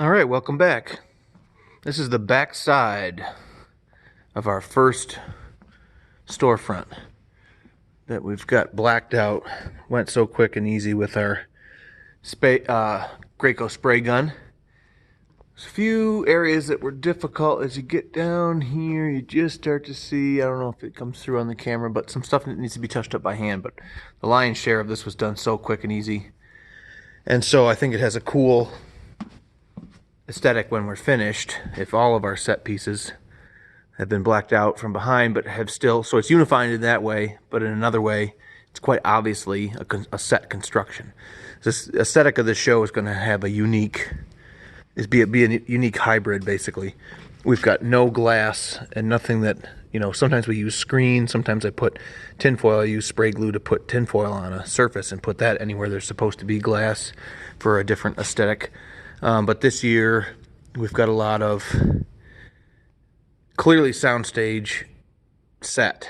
All right, welcome back. This is the back side of our first storefront that we've got blacked out. Went so quick and easy with our Graco spray gun. There's a few areas that were difficult. As you get down here, you just start to see, I don't know if it comes through on the camera, but some stuff that needs to be touched up by hand. But the lion's share of this was done so quick and easy. And so I think it has a cool aesthetic when we're finished, if all of our set pieces have been blacked out from behind but have still, so it's unified in that way, but in another way it's quite obviously a set construction. This aesthetic of this show is going to have a unique hybrid. Basically, we've got no glass and nothing that, sometimes we use screen, sometimes I put tinfoil. I use spray glue to put tinfoil on a surface and put that anywhere there's supposed to be glass for a different aesthetic. But this year, we've got a lot of clearly soundstage set.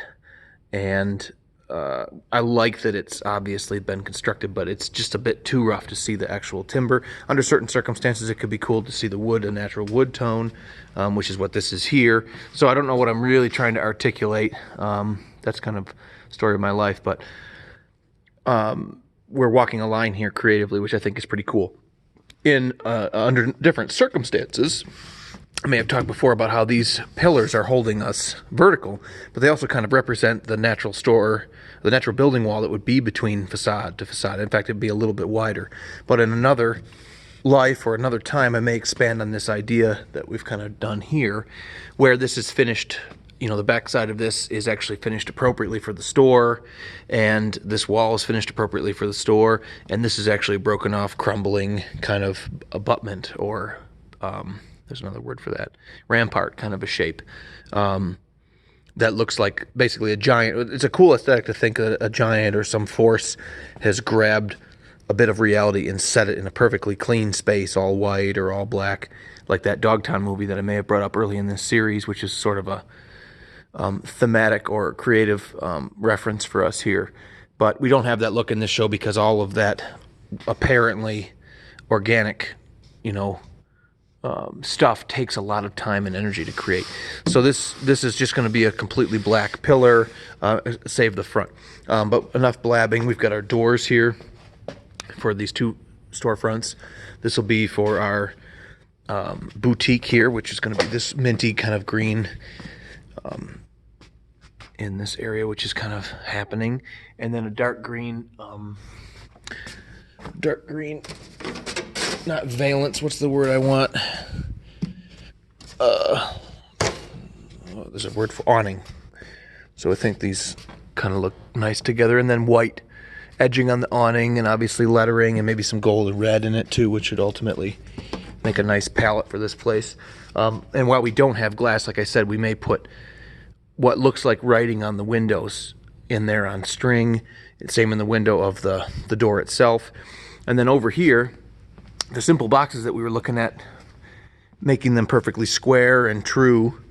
And I like that it's obviously been constructed, but it's just a bit too rough to see the actual timber. Under certain circumstances, it could be cool to see the wood, a natural wood tone, which is what this is here. So I don't know what I'm really trying to articulate. That's kind of the story of my life. But we're walking a line here creatively, which I think is pretty cool. Under different circumstances, I may have talked before about how these pillars are holding us vertical, but they also kind of represent the natural building wall that would be between facade to facade. In fact, it'd be a little bit wider. But in another life or another time, I may expand on this idea that we've kind of done here, where this is finished. The backside of this is actually finished appropriately for the store, and this wall is finished appropriately for the store, and this is actually broken off, crumbling kind of abutment, or there's another word for that, rampart kind of a shape. That looks like basically a giant. It's a cool aesthetic to think that a giant or some force has grabbed a bit of reality and set it in a perfectly clean space, all white or all black, like that Dogtown movie that I may have brought up early in this series, which is sort of a thematic or creative reference for us here. But we don't have that look in this show because all of that apparently organic, stuff takes a lot of time and energy to create. So this is just going to be a completely black pillar, save the front. But enough blabbing. We've got our doors here for these two storefronts. This will be for our boutique here, which is going to be this minty kind of green in this area, which is kind of happening, and then a dark green, not valence, what's the word I want? There's a word for awning. So I think these kind of look nice together, and then white edging on the awning, and obviously lettering, and maybe some gold and red in it too, which should ultimately make a nice palette for this place. And while we don't have glass, like I said, we may put what looks like writing on the windows in there on string. Same in the window of the door itself. And then over here, the simple boxes that we were looking at, making them perfectly square and true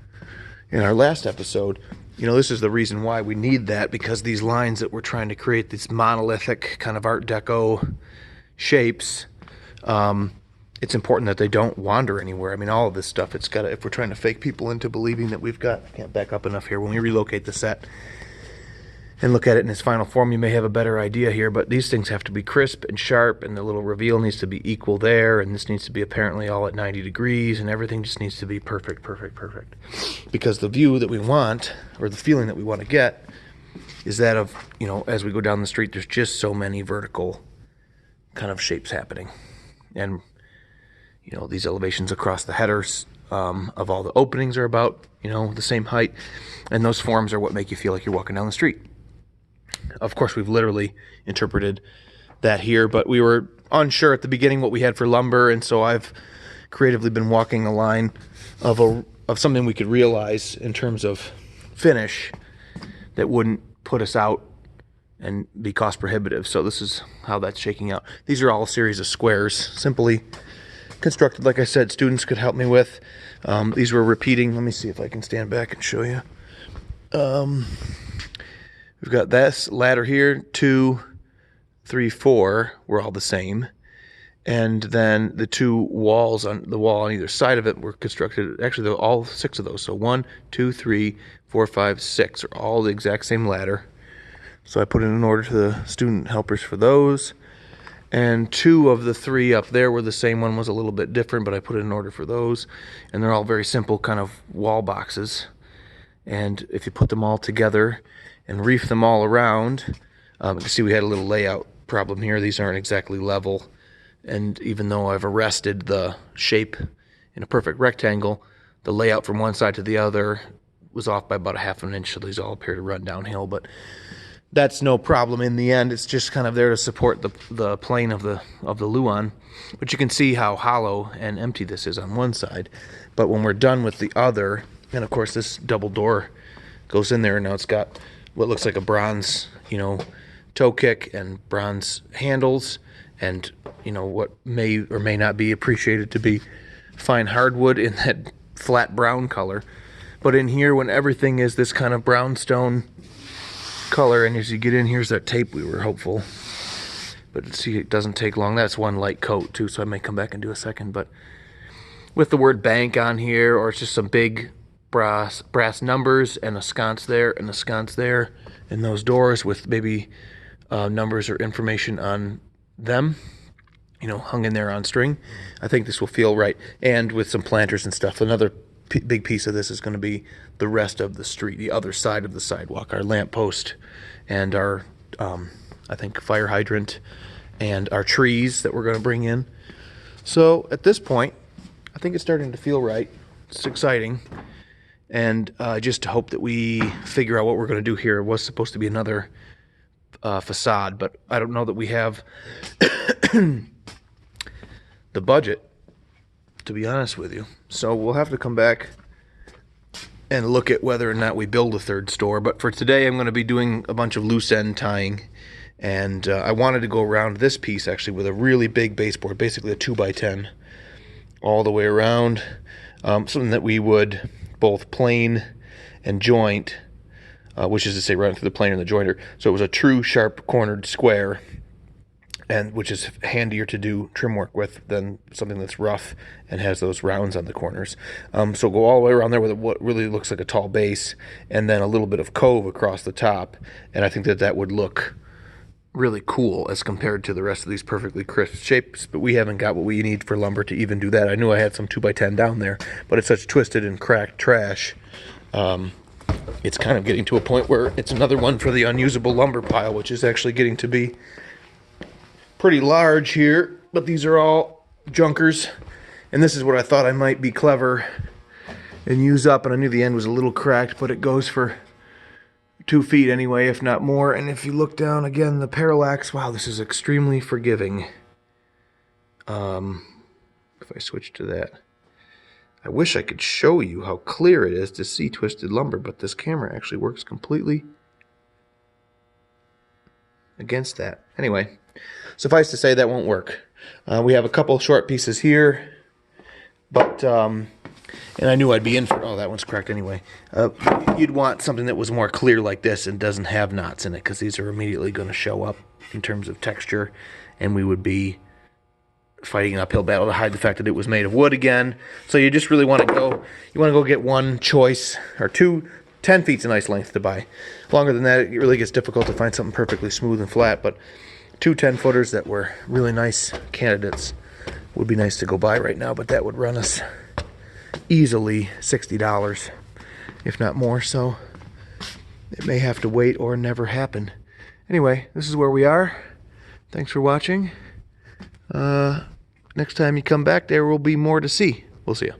in our last episode. This is the reason why we need that, because these lines that we're trying to create, these monolithic kind of Art Deco shapes, it's important that they don't wander anywhere. I mean, all of this stuff, if we're trying to fake people into believing that I can't back up enough here. When we relocate the set and look at it in its final form, you may have a better idea here, but these things have to be crisp and sharp, and the little reveal needs to be equal there, and this needs to be apparently all at 90 degrees, and everything just needs to be perfect. Because the view that we want, or the feeling that we want to get, is that of, as we go down the street, there's just so many vertical kind of shapes happening. And these elevations across the headers of all the openings are about, the same height. And those forms are what make you feel like you're walking down the street. Of course, we've literally interpreted that here, but we were unsure at the beginning what we had for lumber. And so I've creatively been walking a line of something we could realize in terms of finish that wouldn't put us out and be cost prohibitive. So this is how that's shaking out. These are all a series of squares, simply constructed, like I said, students could help me with. These were repeating. Let me see if I can stand back and show you. We've got this ladder here, 2, 3, 4, we're all the same. And then the two walls on the wall on either side of it were constructed, actually all 6 of those. So 1, 2, 3, 4, 5, 6 are all the exact same ladder. So I put in an order to the student helpers for those. And 2 of the 3 up there were the same. One was a little bit different, but I put in an order for those. And they're all very simple kind of wall boxes. And if you put them all together and reef them all around, you can see we had a little layout problem here. These aren't exactly level. And even though I've arrested the shape in a perfect rectangle, the layout from one side to the other was off by about a half an inch, so these all appear to run downhill. But that's no problem in the end. It's just kind of there to support the plane of the Luan. But you can see how hollow and empty this is on one side. But when we're done with the other, and of course this double door goes in there, and now it's got what looks like a bronze, toe kick and bronze handles, and what may or may not be appreciated to be fine hardwood in that flat brown color. But in here, when everything is this kind of brownstone color, and as you get in, here's that tape we were hopeful. But see, it doesn't take long. That's one light coat too, so I may come back and do a second. But with the word bank on here, or it's just some big brass numbers and a sconce there and a sconce there, and those doors with maybe numbers or information on them, hung in there on string. I think this will feel right. And with some planters and stuff. Another big piece of this is going to be the rest of the street, the other side of the sidewalk, our lamp post and our, I think, fire hydrant and our trees that we're going to bring in. So at this point, I think it's starting to feel right. It's exciting. And I just hope that we figure out what we're going to do here. It was supposed to be another facade, but I don't know that we have the budget, to be honest with you. So we'll have to come back and look at whether or not we build a third store. But for today, I'm going to be doing a bunch of loose end tying. And I wanted to go around this piece actually with a really big baseboard, basically a 2x10 all the way around. Something that we would both plane and joint, which is to say run through the planer and the jointer. So it was a true sharp cornered square, and which is handier to do trim work with than something that's rough and has those rounds on the corners. So go all the way around there with what really looks like a tall base, and then a little bit of cove across the top. And I think that would look really cool as compared to the rest of these perfectly crisp shapes, but we haven't got what we need for lumber to even do that. I knew I had some 2x10 down there, but it's such twisted and cracked trash. It's kind of getting to a point where it's another one for the unusable lumber pile, which is actually getting to be pretty large here. But these are all junkers, and this is what I thought I might be clever and use up, and I knew the end was a little cracked, but it goes for 2 feet anyway, if not more. And if you look down again, the parallax, wow, this is extremely forgiving. If I switch to that, I wish I could show you how clear it is to see twisted lumber, but this camera actually works completely against that. Anyway, suffice to say that won't work. We have a couple short pieces here, but and I knew I'd be in for, oh, that one's cracked anyway. You'd want something that was more clear like this and doesn't have knots in it, because these are immediately going to show up in terms of texture, and we would be fighting an uphill battle to hide the fact that it was made of wood again. So you just really want to go get one choice, or two. 10 feet's a nice length to buy. Longer than that, it really gets difficult to find something perfectly smooth and flat, but 2 10-footers that were really nice candidates would be nice to go buy right now, but that would run us easily $60, if not more, so it may have to wait or never happen. Anyway, this is where we are. Thanks for watching. Next time you come back, there will be more to see. We'll see you.